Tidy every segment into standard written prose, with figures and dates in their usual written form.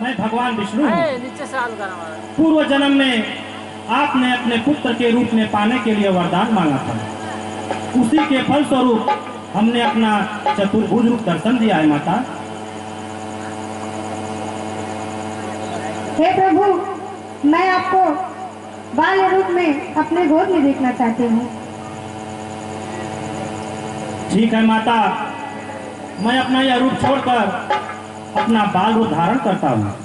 मैं भगवान विष्णु हूँ। पूर्व जन्म में आपने अपने पुत्र के रूप में पाने के लिए वरदान मांगा था, उसी के फलस्वरूप हमने अपना चतुर्भुज रूप दर्शन दिया है माता। हे प्रभु, मैं आपको बाल रूप में अपने गोद में देखना चाहती हूँ। ठीक है माता, मैं अपना यह रूप छोड़कर अपना बाल रूप धारण करता हूँ।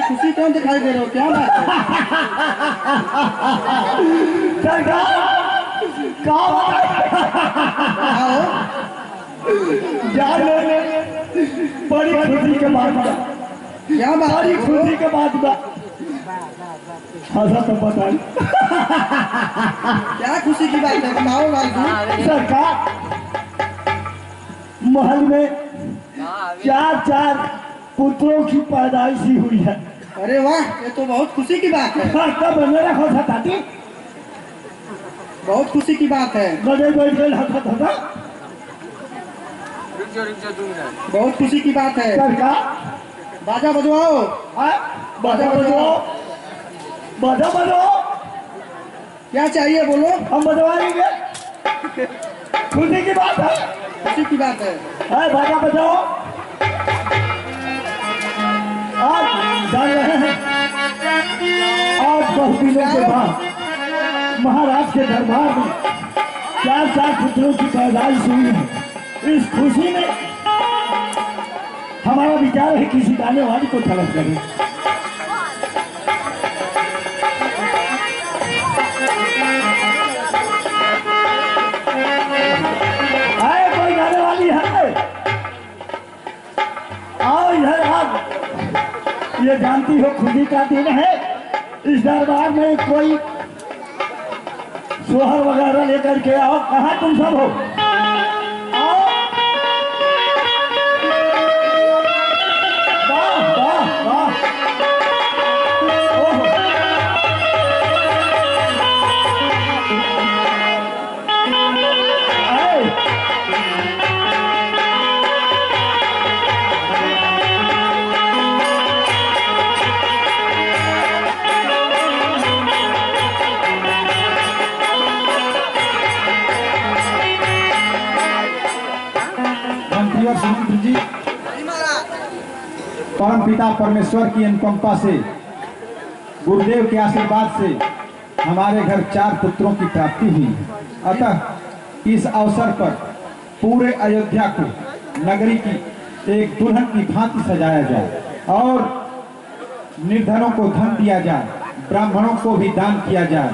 खुशी क्यों दिखाई दे रहे हो, क्या बात है? बड़ी खुशी के बाद क्या बात? बड़ी खुशी के बाद तो बताइए क्या खुशी की बात है, बताओ भाई। सरकार, महल में 4 पुत्रों की पैदाइश ही हुई है। अरे वाह, ये तो बहुत खुशी की बात है। तब मेरा खोसा ताती, बहुत खुशी की बात है। गले बैठ गए था। बहुत खुशी की बात है। सरकार, बाजा बजवाओ, बाजा बजवाओ, बाजा बजवाओ। क्या चाहिए बोलो, हम बजवाएंगे। खुशी की बात है, खुशी की बात है। बाजा बजाओ। आप जान रहे हैं, आज 10 दिनों के बाद महाराज के दरबार में 4 पुत्रों की पैदाइश हुई है। इस खुशी में हमारा विचार है किसी गाने वाली को तलब लगे। आए कोई गाने वाली है, आओ इधर। आप ये जानती हो खुशी का दिन है, इस दरबार में कोई सोहर वगैरह लेकर के आओ। कहाँ तुम सब हो? सुमित्र जी, परम पिता परमेश्वर की अनुकंपा से गुरुदेव के आशीर्वाद से हमारे घर 4 पुत्रों की प्राप्ति हुई। अतः इस अवसर पर पूरे अयोध्या को नगरी की एक दुल्हन की भांति सजाया जाए और निर्धनों को धन दिया जाए, ब्राह्मणों को भी दान किया जाए।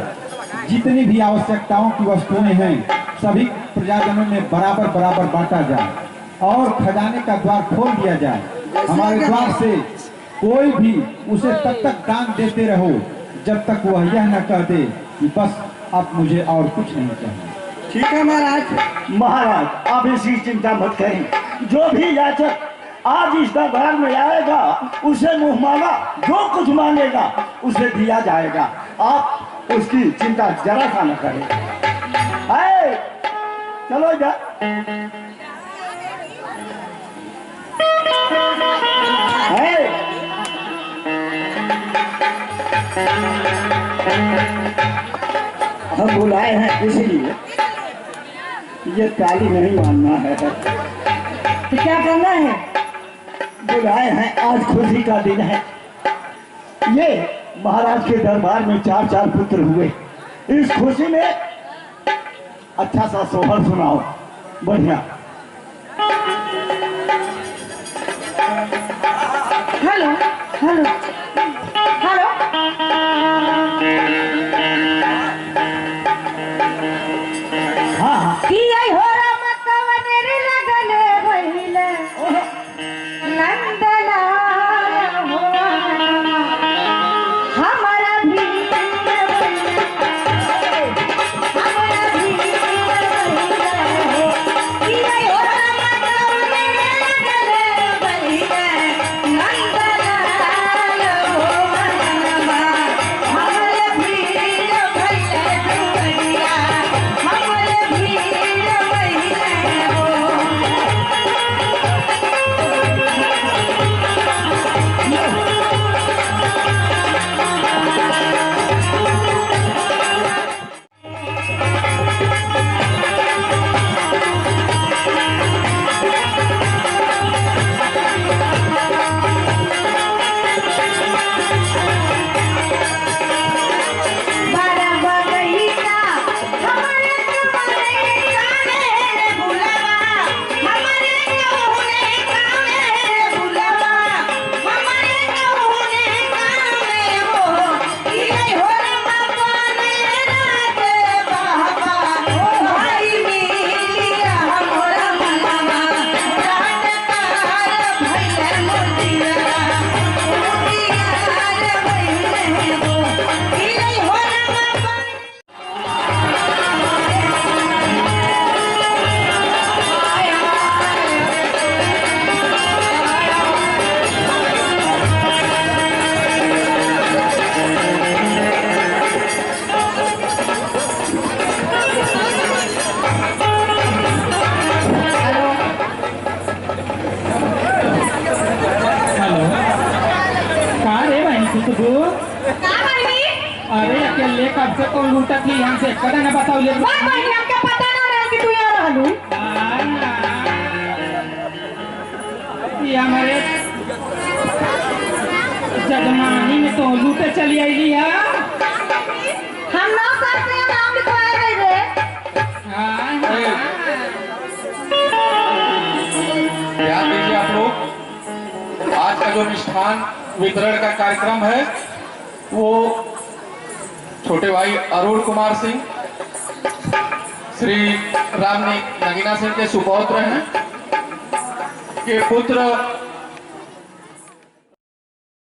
जितनी भी आवश्यकताओं की वस्तुएं हैं सभी प्रजाजनों में बराबर बराबर बांटा जाए और खजाने का द्वार खोल दिया जाए। हमारे द्वार से कोई भी उसे तब तक दान देते रहो जब तक वह यह न कह दे कि बस अब मुझे और कुछ नहीं चाहिए। ठीक है महाराज। महाराज आप इसकी चिंता मत करें। जो भी याचक आज इस दरबार में आएगा उसे मुंह मांगा जो कुछ मांगेगा उसे दिया जाएगा। आप उसकी चिंता जरा सा न करें। आए, चलो इधर। हम बुलाए हैं इसलिए ये ताली नहीं मानना है। तो क्या करना है? बुलाए हैं, आज खुशी का दिन है। ये महाराज के दरबार में 4 पुत्र हुए। इस खुशी में अच्छा सा सोहर सुनाओ। बढ़िया। Hello hello hello. हाँ की आई हो रमतवनेरी लगले बहिले नंदला हो हमारा भी हमारा भी की आई हो रमतवनेरी लगले बहिले नंदला हो हमारा भी भैया दुनिया हमारे भीड़ बहिले हो। बारा बगैचा हमारे तुम्हारे गाने बुलावा हमारे नहुने गाने बुलावा हमारे नहुने गाने हो ये हो रमतवने राते बाबा भाई मिलिया हमरा मनवा रातकार भैले मोतिया भैले हो ये हो रमतवने। हेलो, कहाँ रे बहन खुशबू? अरे अकेले कब से कौन लूटा थी हमसे कदा न बताओ ले। हमके पता ना रहा कि तू यहाँ रहलू। ये हमारे जजमानी में तो लूटे चली आई है। हम 9 साल से यहाँ नाम लिखवाए गए थे। ध्यान दीजिए आप लोग। आज का जो मिष्ठान वितरण का कार्यक्रम है वो छोटे भाई अरुण कुमार सिंह श्री राम नगीना सिंह के सुपौत्र हैं के पुत्र